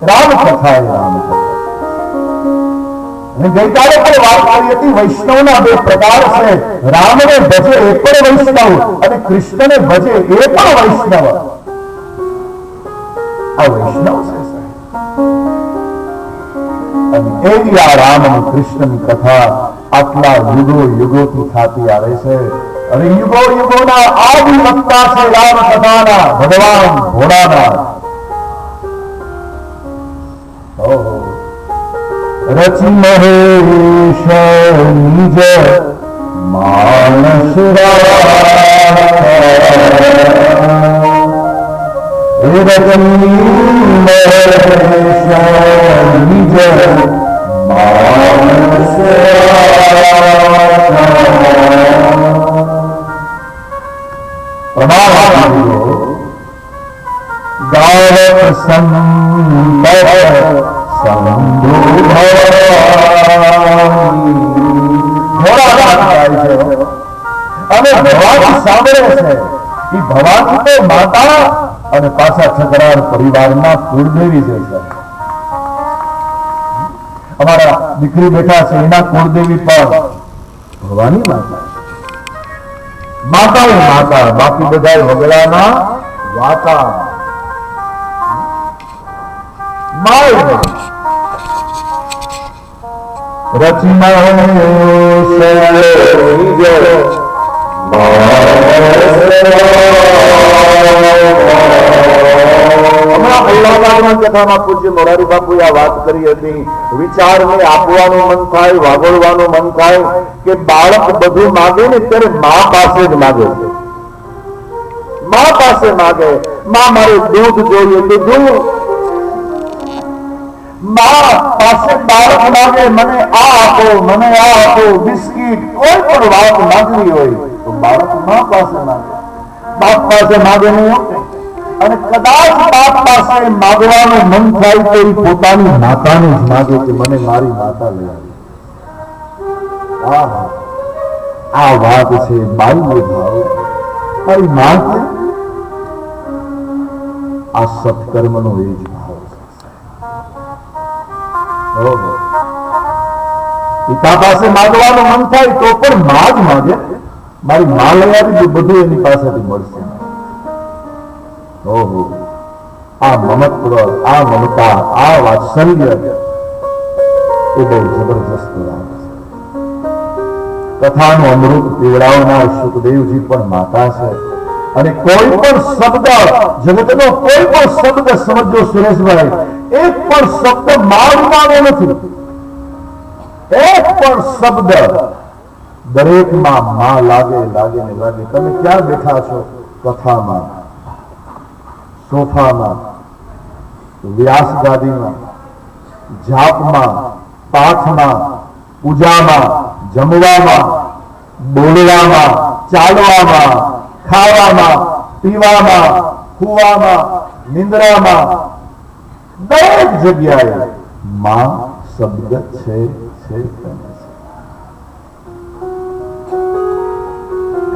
રામકથા એ રામકથા. ગઈકાલે પણ વાત કરી હતી, વૈષ્ણવના બે પ્રકાર છે. રામને ભજે એ પણ વૈષ્ણવ અને કૃષ્ણને ભજે એ પણ વૈષ્ણવ. આ વૈષ્ણવ છે. અને એવી આ રામ અને કૃષ્ણની કથા આટલા યુગો યુગોથી થતી આવે છે. અને યુગો યુગોના આદિ વક્તા છે રામ કથાના ભગવાન ભોળાનાથ. રચી મહેશ નિજ માનસ અને ભવાની સાંભળે છે. એ ભવાની તો માતા અને પાછા છકરાર પરિવારના કુળદેવી છે. અમારા દીકરી બેઠા છે, એના કુળદેવી પણ ભવાની માતા. માતા એ માતા, બાકી બધા વગડાના વાતા. રચના કથામાં પૂજ્ય મોરારી બાપુ આ વાત કરી હતી. વિચારને આપવાનું મન થાય, વાગોળવાનું મન થાય કે બાળક બધું માગે ને ત્યારે મા પાસે જ માગે છે. મા પાસે માગે, મા મારે દૂધ જોઈએ તો દૂધ. મા પાસે બાળક માગે, મને આ આપો, મને આ આપો, બિસ્કીટ, કોઈ પણ વાત માંગવી હોય તો બાળક મા પાસે માગે, બાપ પાસે માગે નહીં. અને કદાચ બાપ પાસે માગવાનું મન થાય તો એ પોતાની માતાને જ માગે કે મને મારી માતા લઈ આવી. આ વાત છે બાઈ ભાવ. મારી મા છે, આ સત્કર્મનો એ જ ભાવ છે. પિતા પાસે માગવાનું મન થાય તો પણ મા જ માગે, મારી મા લઈ આવી બધું એની પાસેથી મળશે. ઓહો, આ મમત્વ, આ મમતા, આ વાત્સલ્ય એ બહુ જબરજસ્ત વાત છે. કથાનું અમૃત પીવડાવનાર સુખદેવજી પણ માતા છે. અને કોઈ પણ શબ્દ, જગતનો કોઈ પણ શબ્દ સમજો સુરેશભાઈ, એક પણ શબ્દ મા વિનાનો નથી. એક પણ શબ્દ દરેકમાં મા લાગે લાગે ને લાગે. તમે ક્યાં બેઠા છો? કથામાં, સોફામાં, વ્યાસ ગાદીમાં, જાપમાં, પાઠમાં, પૂજામાં, જમવામાં, બોલવામાં, ચાલવામાં, ખાવામાં, પીવામાં, હુવામાં, નિંદ્રામાં, દરેક જગ્યાએ માં શબ્દ છે.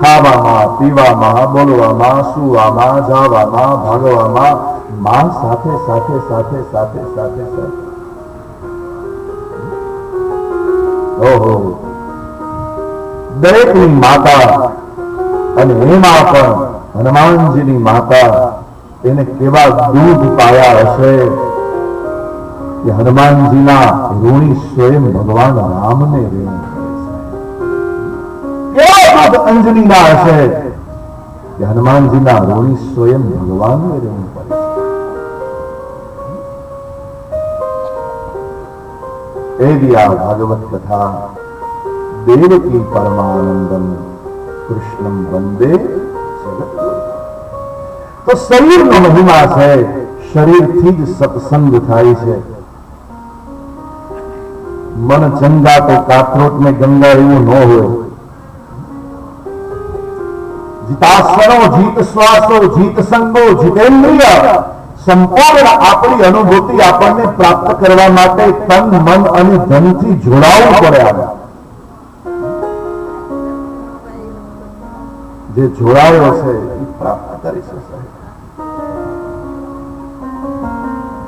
ખાવામાં, પીવામાં, બોલવામાં, સુવામાં, જાવામાં, ભાગવામાં, માં સાથે સાથે સાથે સાથે સાથે સાથે. ઓહો, દરેકની માતા. અને એમાં પણ હનુમાનજીની માતા, એને કેવા દૂધ પાયા હશે કે હનુમાનજીના ઋણી સ્વયં ભગવાન રામને ઋણી. અંજલિના હશે કે હનુમાનજીના ઋણી સ્વયં ભગવાનને ઋણી પડે. એવી આ ભાગવત કથા. દેવકી પરમાનંદમ કૃષ્ણમ વંદે જગત. તો શરીરનો મહિમા છે. શરીરથી જ સત્સંગ થાય છે. મન ચંગા તો કાથરોટ ને ગંગા એવું ન હોય. જીતાસનો, જીત શ્વાસો, જીત સંગો, જીતેન્દ્રિય, સંપૂર્ણ આપણી અનુભૂતિ આપણને પ્રાપ્ત કરવા માટે તન, મન અને ધનથી જોડાવવું પડે. જે જોડાયો છે એ પ્રાપ્ત કરી શકે.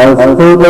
अस्तु ते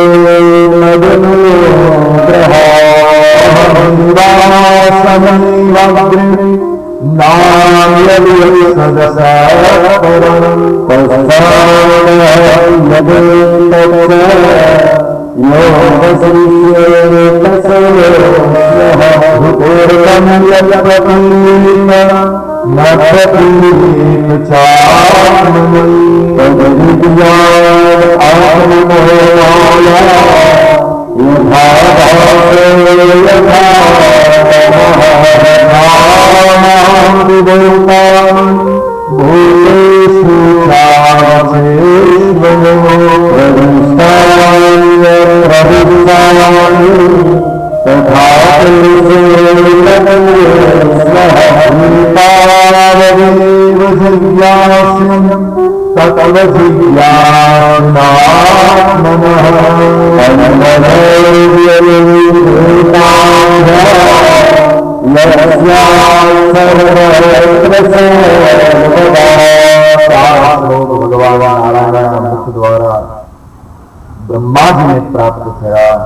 બ્રહ્માજીને પ્રાપ્ત થયા.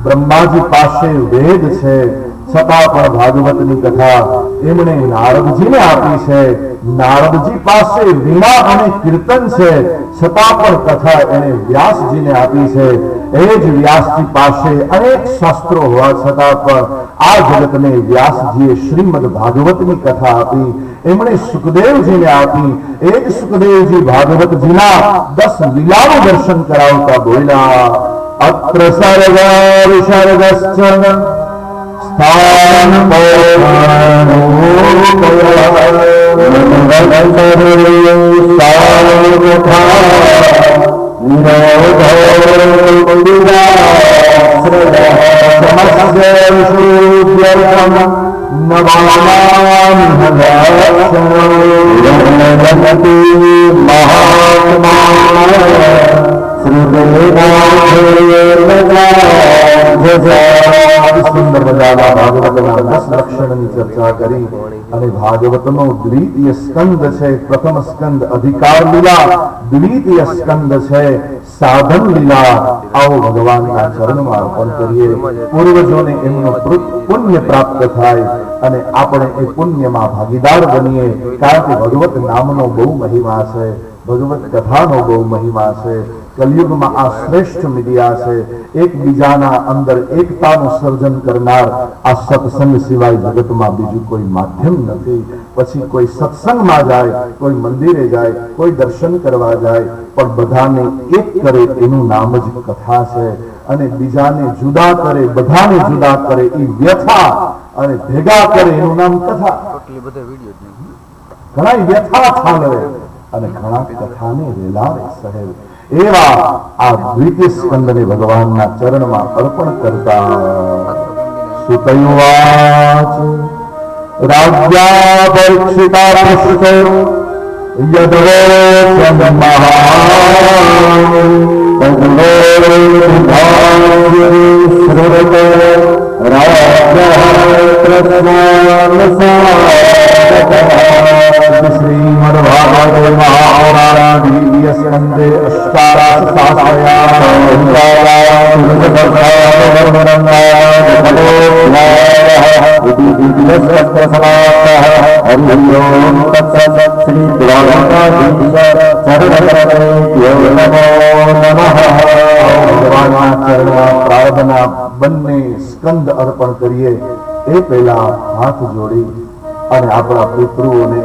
બ્રહ્માજી પાસે વેદ છે છતાં પણ ભાગવતની કથા એમણે નારદજીને આપી છે. નારદજી પાસે વીણા અને કીર્તન છે છતાં પણ કથા એને વ્યાસજીને આપી છે. એ જ વ્યાસજી પાસે અનેક શાસ્ત્રો હોવા છતાં પણ આ જગતને વ્યાસજીએ શ્રીમદ ભાગવતની કથા આપી. એમણે સુખદેવજીને આપી. એ જ સુખદેવજી ભાગવતજીના 10 લીલાનું દર્શન કરાવતા બોલ્યા, અત્ર સર્વ વિસર્ગશ્ચ સ્થાન સુંદર મજાના ભાગવતના 10 લક્ષણની ચર્ચા કરી અને ભાગવતનો દ્વિતીય સ્કંદ છે. પ્રથમ સ્કંદ અધિકાર લીલા, દ્વિતીય સ્કંદ છે સાધન લીલા. આવો ભગવાનના ચરણમાં અર્પણ કરીએ. પૂર્વજોને એમનો પુણ્ય પ્રાપ્ત થાય અને આપણે એ પુણ્યમાં ભાગીદાર બનીએ. કારણ કે ભગવત નામનો બહુ મહિમા છે, ભગવત કથાનો બહુ મહિમા છે. કલયુગમાં આ શ્રેષ્ઠ મીડિયા છે. એકબીજાના અંદર એકતાનું સર્જન કરનાર આ સત્સંગ સિવાય જગતમાં બીજું કોઈ માધ્યમ નથી. પછી કોઈ સત્સંગમાં જાય, કોઈ મંદિરે જાય, કોઈ દર્શન કરવા જાય, પણ બધાને એક કરે એનું નામ જ કથા છે. અને બીજાને જુદા કરે, બધાને જુદા કરે એ વ્યથા, અને ભેગા કરે એનું નામ કથા. ઘણા વ્યથા ઠાલવે અને ઘણા કથાને વેલાવે સહેબ. એવા આ દ્વિતીય સ્કંદને ભગવાનના ચરણમાં અર્પણ કરતા સુતયુવાચ રાજ્યા પરીક્ષિતા પૃષ્ઠો श्रीमद्भागवते महापुराणे स्कंदे प्रार्थना બંને સ્કંદ અર્પણ કરીએ. એ પહેલા હાથ જોડી અને આપણા પિતૃઓને,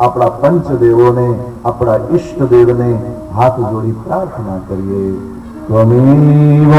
આપણા પંચદેવોને, આપણા ઈષ્ટદેવને હાથ જોડી પ્રાર્થના કરીએ. ત્વમેવ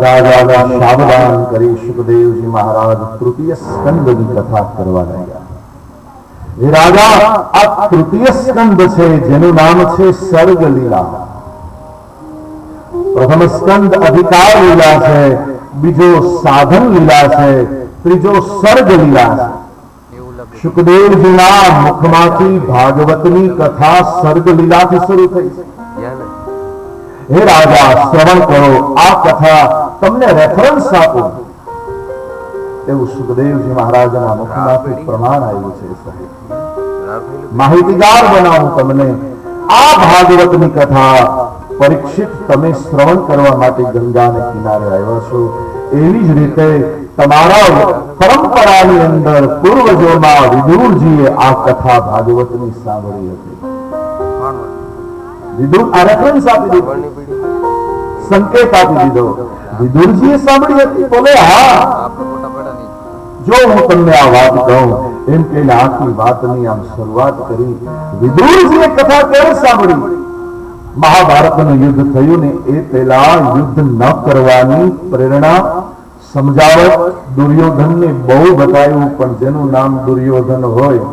રાજા સાવધાન કરી સુખદેવજી મહારાજ તૃતીય સ્કંદની કથા કરવા લાગ્યા. એ રાજા આ તૃતીય સ્કંદ છે જેનું નામ છે સર્ગ લીલા. પ્રથમ સ્કંદ અધિકાર લીલા છે, બીજો સાધન લીલા છે, ત્રીજો સર્ગ લીલા છે. સુખદેવજીના મુખમાંથી ભાગવતની કથા સર્ગ લીલાથી શરૂ થઈ છે. હે રાજા, શ્રવણ કરો, આ કથા તમને રેફરન્સ આપું એવું સુખદેવજી મહારાજના મુખમાંથી પ્રમાણ આવ્યું છે. માહિતીગાર બનાવું તમને. આ ભાગવતની કથા પરીક્ષિત તમે શ્રવણ કરવા માટે ગંગાને કિનારે આવ્યા છો. એવી જ રીતે તમારા પરંપરાની અંદર પૂર્વજોમાં વિદુરજીએ આ કથા ભાગવતની સાંભળી હતી. વિદુર આ રેફરન્સ આપી દીધો, સંકેત આપી દીધો. વિદુરજીએ સાંભળી હતી. બોલે હા, જો હું તમને આ વાત કહું એમ કે આખી વાતની આમ શરૂઆત કરી. વિદુરજીએ કથા ક્યારે સાંભળી? મહાભારતનું યુદ્ધ થયું ને એ પહેલા યુદ્ધ ન કરવાની પ્રેરણા સમજાવટ દુર્યોધનને બહુ બતાવ્યું, પણ જેનું નામ દુર્યોધન હોય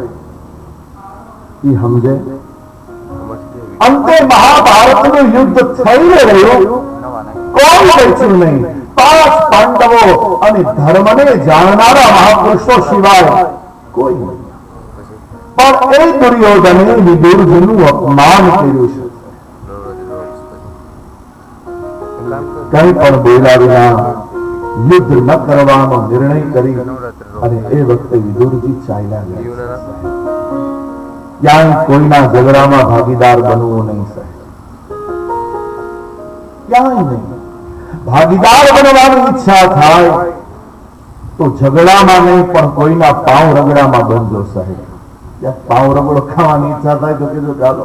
એ સમજે. અંતે મહાભારતનું યુદ્ધ થઈ રહ્યું, કોણ બચ્યું નહીં? 5 પાંડવો અને ધર્મને જાણનારા મહાપુરુષો સિવાય કોઈ નહીં. પણ એ દુર્યોધને વિદુરજીનું અપમાન કર્યું છે. કંઈ પણ બોલ્યા વિના યુદ્ધ ન કરવાનો નિર્ણય કરી અને એ વખતે વિદુરજી ચાલ્યા ગયા. ક્યાંય કોઈના ઝઘડામાં ભાગીદાર બનવું નહીં સાહેબ, ક્યાંય નહીં. ભાગીદાર બનવાની ઈચ્છા થાય તો ઝઘડામાં નહીં પણ કોઈના પાવ રગડામાં બનજો સાહેબ. ત્યાં પાવ રગડો ખાવાની ઈચ્છા થાય તો કીધું ચાલો.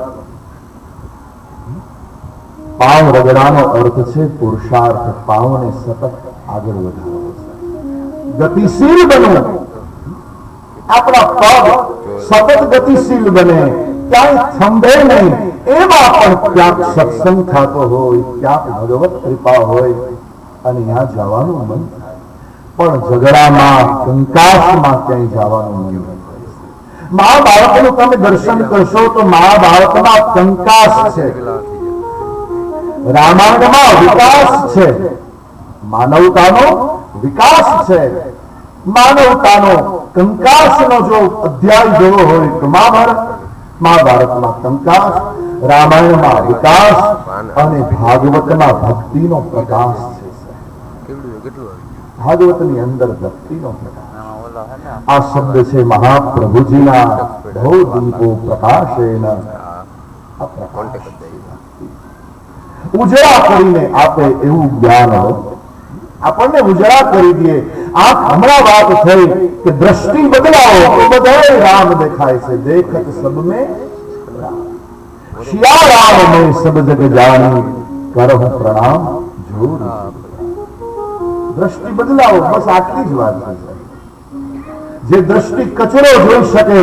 પાવ રગડાનો અર્થ છે પુરુષાર્થ. પાવને સતત આગળ વધારવો, ગતિશીલ બનવું. આપણા પગ સતત ગતિશીલ બને, ક્યાંય થંભે નહીં. એમાં પણ ક્યાંક સત્સંગ થતો હોય, ક્યાંક ભગવત કૃપા હોય અને ત્યાં જવાનું મન થાય. પણ ઝઘડામાં કંકાસમાં ક્યાંય જવાનું મન નહીં. મહાભારતનું તમે દર્શન કરશો તો મહાભારતમાં કંકાસ છે, રામાયણમાં વિકાસ છે. માનવતાનો વિકાસ છે. માનવતાનો કંકાસનો જો અધ્યાય જોવો હોય તો મહાભારતમાં કંકાસ, રામાયણમાં વિકાસ અને ભાગવતમાં ભક્તિનો પ્રકાશ છે. ભાગવતની અંદર ભક્તિનો પ્રકાશ. આ શબ્દ છે મહાપ્રભુજીના બહુ દીપો પ્રકાશેન. ઉજળા કરીને આપે એવું જ્ઞાન હોય, આપણને ઉજળા કરી દે. આ હમણાં વાત થઈ કે દ્રષ્ટિ બદલાવો તો બધાએ રામ દેખાય છે. દેખત સબ में શિયા રામ में सब जग जानी करहु प्रणाम जोर. દ્રષ્ટિ બદલાવો, બસ આટલી જ વાત છે. જે દ્રષ્ટિ કચરો જોઈ શકે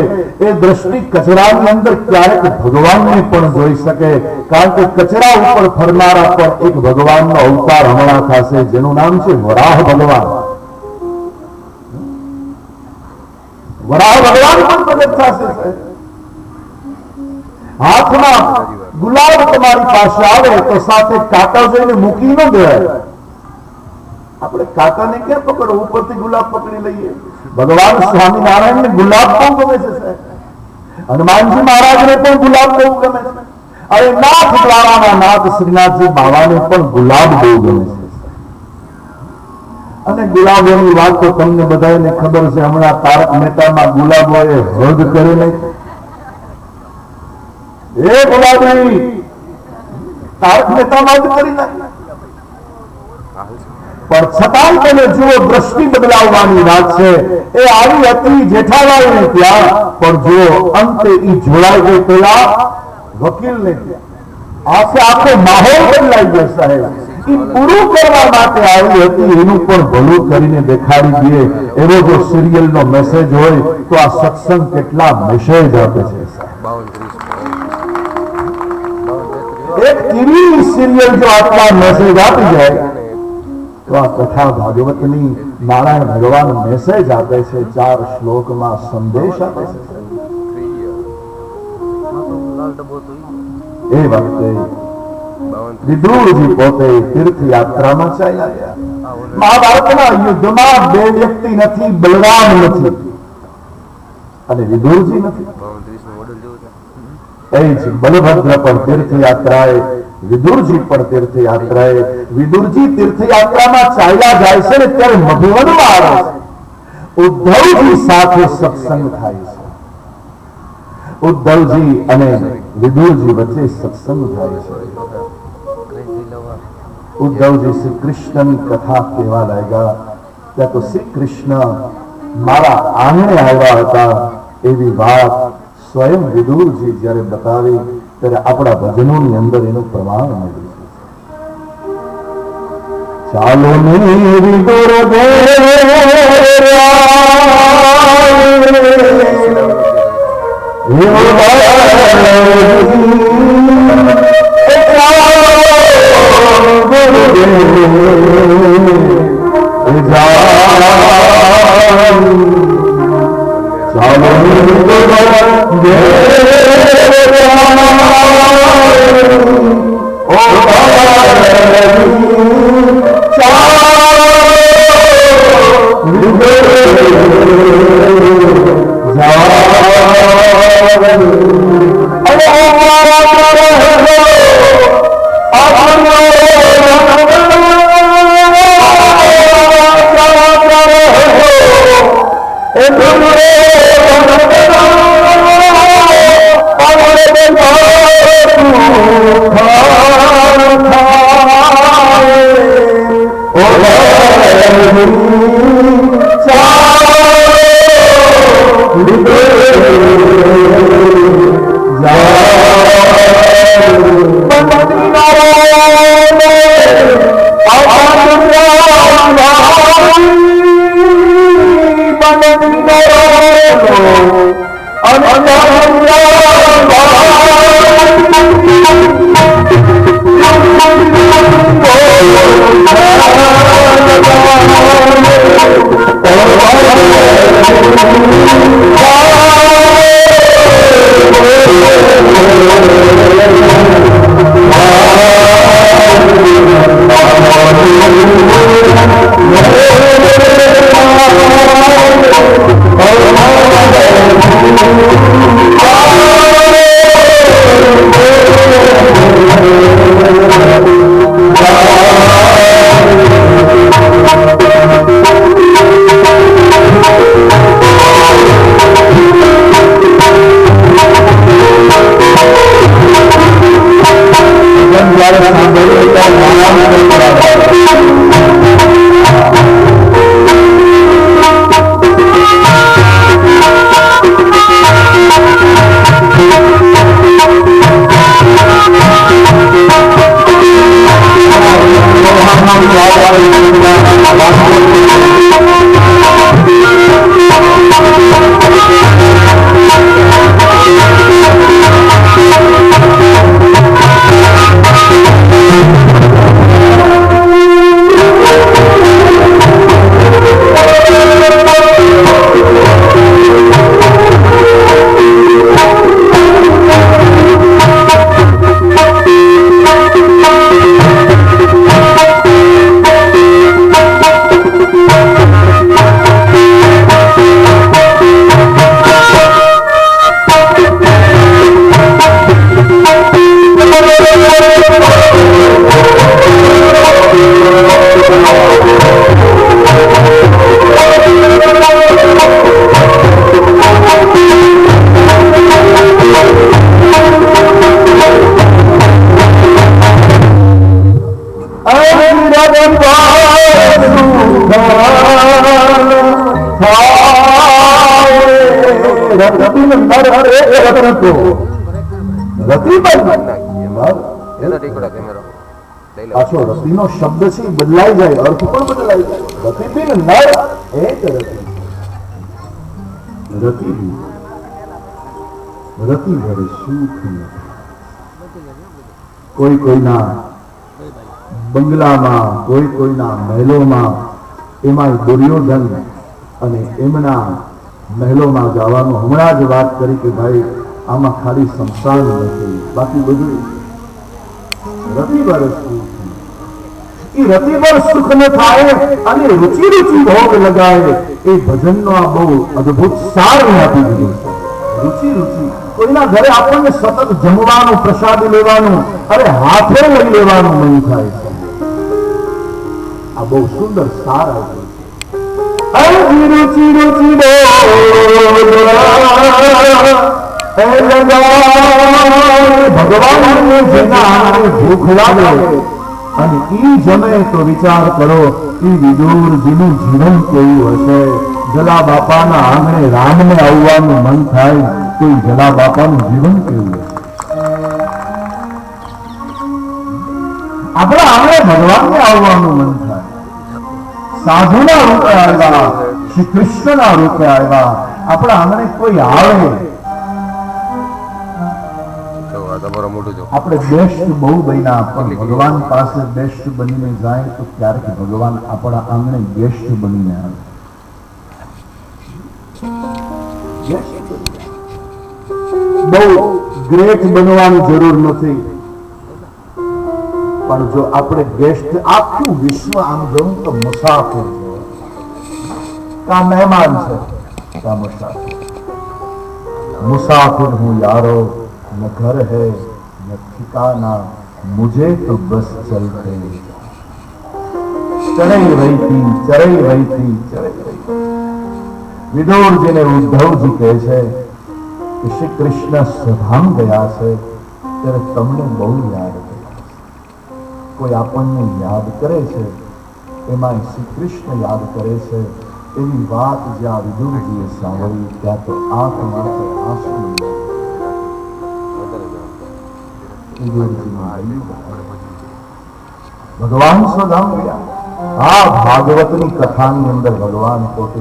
એ દ્રષ્ટિ કચરાની અંદર ક્યારેક ભગવાનને પણ જોઈ શકે. કારણ કે કચરા ઉપર ફરનારા પણ એક ભગવાનનો અવતાર હમણાં થશે, જેનું નામ છે વરાહ ભગવાન. વરાહ ભગવાન પણ પ્રગટ થશે. હાથમાં ગુલાબ તમારી પાસે આવે તો સાથે કાંટા જોઈને મૂકી ન દેવાય. આપણે કાંટાને ક્યાં પકડો, ઉપરથી ગુલાબ પકડી લઈએ. ભગવાન સ્વામિનારાયણ ને ગુલાબ બહુ ગમે છે સાહેબ. હનુમાનજી મહારાજને પણ ગુલાબ બહુ ગમે છે. અરે નાથ દ્વારાના નાથ શ્રીનાથજી બાવાને પણ ગુલાબ બહુ ગમે છે. અને ગુલાબોની વાત તો તમને બધાને ખબર છે. હમણાં તારક મહેતામાં ગુલાબોએ હદ કરી નાખી. એ ગુલાબી તારક મહેતામાં હદ કરી નાખી. પણ છતાં તમે જુઓ, દ્રષ્ટિ બદલાવવાની વાત છે. એ આવી હતી જેઠાલાલને ત્યાં, પણ જુઓ અંતે એ જોડાઈ ગઈ પેલા વકીલને ત્યાં. આખો માહોલ બદલાઈ ગયો સાહેબ. એ પૂરું કરવા માટે આવી હતી, એનું પણ ભલું કરીને દેખાડી દે એવો જો સિરિયલનો મેસેજ હોય તો આ સત્સંગ કેટલા મેસેજ આપે છે. એક ટીવી સિરિયલ જો આટલા મેસેજ આપી જાય તો આ કથા ભાગવતની નારાયણ ભગવાન મેસેજ આપે છે. 4 શ્લોકમાં સંદેશ આપે છે. એ વખતે વિદુરજી પોતે તીર્થયાત્રામાં ચાલ્યા ગયા. મહાભારતના યુદ્ધમાં 2 વ્યક્તિ નથી, બલરામ નથી અને વિદુરજી નથી. એ જ બલભદ્ર પણ તીર્થયાત્રાએ, વિદુરજી પણ તીર્થયાત્રાએ. વિદુરજી તીર્થયાત્રામાં ચાલ્યા જાય છે ને ત્યારે મધુવનમાં આવે છે. ઉદ્ધવજી સાથે સત્સંગ થાય છે. ઉદ્ધવજી અને વિદુરજી વચ્ચે સત્સંગ થાય છે. ઉદ્ધવજી શ્રી કૃષ્ણની કથા કહેવા લાગ્યા. ત્યાં તો શ્રી કૃષ્ણ મારા આંગણે આવ્યા હતા એવી વાત સ્વયં વિદુરજી જ્યારે બતાવી ત્યારે આપણા ભજનોની અંદર એનું પ્રમાણ મળ્યું છે. ચાલો ને વિદુર પાછો રતિનો શબ્દ છે બદલાઈ જાય, અર્થ પણ બદલાઈ જાય. રતિબીન નર એક રતિ, રતિ ભરે સુખ. કોઈ કોઈના બંગલામાં, કોઈ કોઈના મહેલોમાં, એમાં દુર્યોધન અને એમના મહેલોમાં જવાનું હમણાં જ વાત કરી કે ભાઈ આમાં ખાલી સંસાર નથી, બાકી બધું રતિભર સુખ. એ રતિભર સુખ ન થાય અને રુચિ રુચિ ભોગ લગાવે. એ ભજનનો આ બહુ અદભુત સાર આપી દીધું છે. રુચિ રુચિ કોઈના ઘરે આપણને સતત જમવાનું, પ્રસાદ લેવાનું, અરે હાથે લઈ લેવાનું મન થાય છે. આ બહુ સુંદર સાર આપ્યું છે. રુચિ રુચિ ભગવાનને જેના ભૂખ લાગે અને ઈ જમે તો વિચાર કરો એ વિદુરજીનું જીવન કેવું હશે. જલા બાપાના આંગણે રામને આવવાનું મન થાય તો જલા બાપાનું જીવન કેવું હશે. આપણા આંગણે ભગવાનને આવવાનું મન થાય. સાધુના રૂપે આવ્યા, શ્રી કૃષ્ણના રૂપે આવ્યા. આપણા આંગણે કોઈ આવે, આપણે બેસ્ટ બહુ બન્યા, પણ ભગવાન પાસે બેસ્ટ બનીને જાય તો ક્યારેક ભગવાન આપણા આંગણે બેસ્ટ બનીને આવે. બહુ ગ્રેટ બનવાની જરૂર નથી, પણ જો આપણે ગેસ્ટ, આખું વિશ્વ આમ જોઉં તો મુસાફર છે, કા મહેમાન છે, કા મુસાફર. मुसाफिर हूँ यारो, न घर है न ठिकाना, मुझे तो बस चलते. चढ़ई रही थी, चढ़ई रही थी, चढ़ई रही. વિદુરજીને ઉદ્ધવજી કહે છે કે શ્રી કૃષ્ણ સભામાં ગયા છે ત્યારે તમને બહુ યાદ કર્યા. કોઈ આપણને યાદ કરે છે એમાં શ્રી કૃષ્ણ યાદ કરે છે. એવી વાત જ્યાં વિદુરજીએ સાંભળી ત્યાં તો આંખમાંથી આંસુ ભગવાન સ્વધામ ગયા. આ ભાગવતની કથાની અંદર ભગવાન પોતે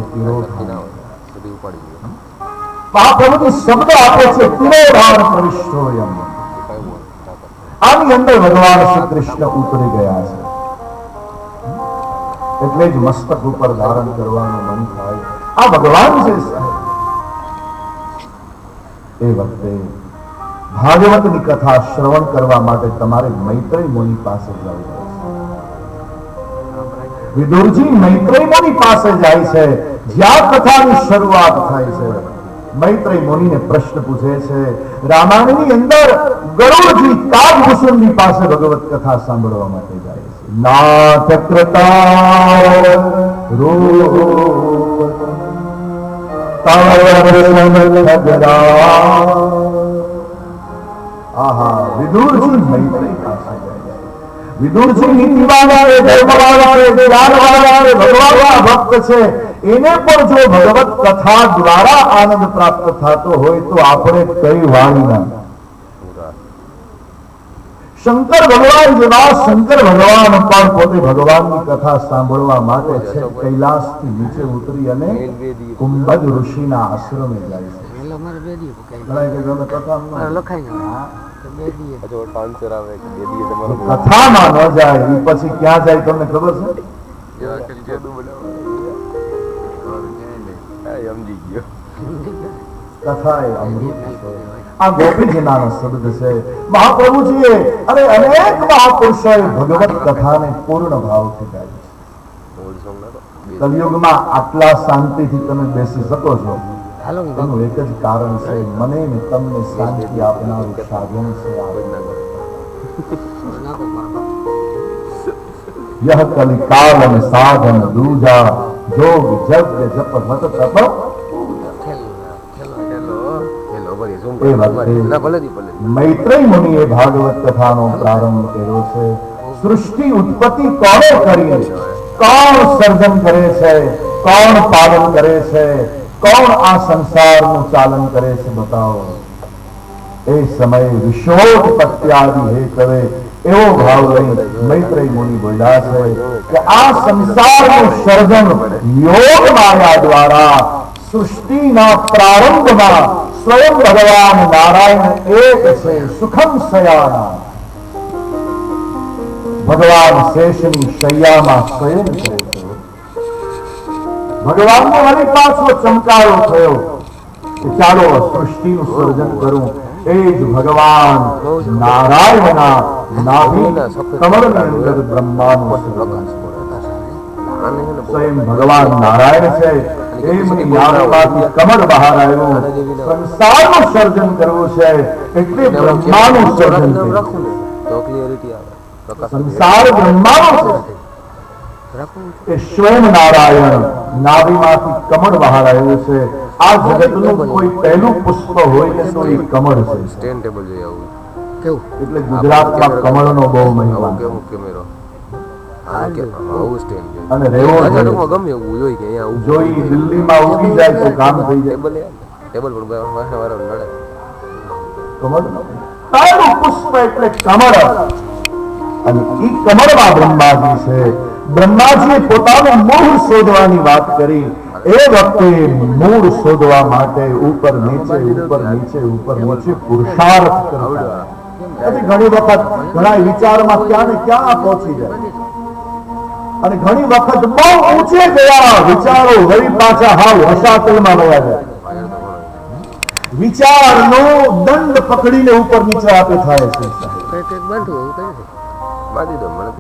શબ્દ આપે છે, તિરોધાન પ્રવિષ્ટોયમ. આની અંદર ભગવાન શ્રી કૃષ્ણ ઉતરી ગયા છે. એટલે જ મસ્તક ઉપર ધારણ કરવાનું મન થાય. આ ભગવાન છે. એ વખતે ભાગવતની કથા શ્રવણ કરવા માટે તમારે મૈત્રેય મુનિ પાસે જવું પડશે. વિદુરજી મૈત્રેય મુનિ પાસે જાય છે, જ્યાં કથાની શરૂઆત થાય છે. મૈત્રેય મુનિને પ્રશ્ન પૂછે છે. રામાયણની અંદર ગરુડજી કાગભૂષણની પાસે ભગવત કથા સાંભળવા માટે જાય છે. નાટકૃતા આહા, વિદુરજી મૈત્રેય પાસે જાય છે. વિદુરજી નીતિવાળા છે, ધર્મવાળા છે, જ્ઞાનવાળા છે, ભગવાનના ભક્ત છે, એને પણ જો ભગવત કથા દ્વારા આનંદ પ્રાપ્ત થતો હોય તો આપણે કઈ વાણીના શંકર ભગવાન જેવા શંકર ભગવાન પણ પોતે ભગવાનની કથા સાંભળવા માટે છે કૈલાસથી નીચે ઉતરી અને કુંભજ ઋષિના આશ્રમે જાય છે. કથામાં ન જાય એ પછી ક્યાં જાય તમને ખબર છે? કથા એ અમૃત છે. આ ગોપીજીના શબ્દ છે. મહાપ્રભુજીએ અને અનેક મહાપુરુષોએ ભગવત કથાને પૂર્ણ ભાવથી ગાઈ છે. કલયુગમાં આટલા શાંતિથી તમે બેસી શકો છો એનું એક જ કારણ છે, મને ને તમને શાંતિ આપનારું સાધન છે. યહ કલિકાલ અને સાધન દૂજા જોગ જગ જપ મત તપ મૈત્રેય મુનિએ ભાગવત કથાનો પ્રારંભ કર્યો છે. સૃષ્ટિ ઉત્પત્તિ કોણે કરી, કોણ સર્જન કરે છે, કોણ પાલન કરે છે, કોણ આ સંસારનું ચાલન કરે છે બતાવો. એ સમયે વિશોધપત્યાદિ હેતવે એવો ભાવ લઈ મૈત્રેય મુનિ બોલ્યા છે કે આ સંસારનું સર્જન યોગ માયા દ્વારા સૃષ્ટિના પ્રારંભમાં સ્વયં ભગવાન નારાયણ એક છે. સુખમ શયાના ભગવાન શેષની શૈયામાં શયન કરે છે. ભગવાનનો વળી પાછો ચમકારો થયો કે ચાલો સૃષ્ટિનું સર્જન કરું. એ જ ભગવાન નારાયણના નાભિના કમળની અંદર બ્રહ્માનું સર્જન સ્વયં ભગવાન નારાયણ છે. એમની નાભિમાંથી કમળ બહાર આવ્યું. સંસારનું સર્જન કરવું છે એટલે બ્રહ્માનું સર્જન થયું. સંસાર બ્રહ્માનો છે. સ્વયં નારાયણ નાભિમાંથી કમળ બહાર આવ્યું છે. આ જગતનું કોઈ પહેલું પુષ્પ હોય તો એ કમળ છે. એટલે ગુજરાતમાં કમળનો બહુ મહિમા અને રેવો જોઈ દિલ્હીમાં ઉગી જાય તો કામ થઈ જાય. કમળ પહેલું પુષ્પ એટલે કમળ અને ઈ કમળમાં બ્રહ્માજી છે. બ્રહ્માજીએ પોતાનું મૂળ શોધવાની વાત કરી. એ વખતે મૂળ શોધવા માટે ઉપર નીચે પુરુષાર્થ કરતા. ઘણી વખત ઘણા વિચારમાં ક્યાં ને ક્યાં પહોંચી જાય અને ઘણી વખત બહુ ઊંચે ગયા વિચારો વળી પાછા હાવ રસાતલમાં વયા જાય. વિચારનો દંડ પકડીને ઉપર નીચે આપે થાય છે.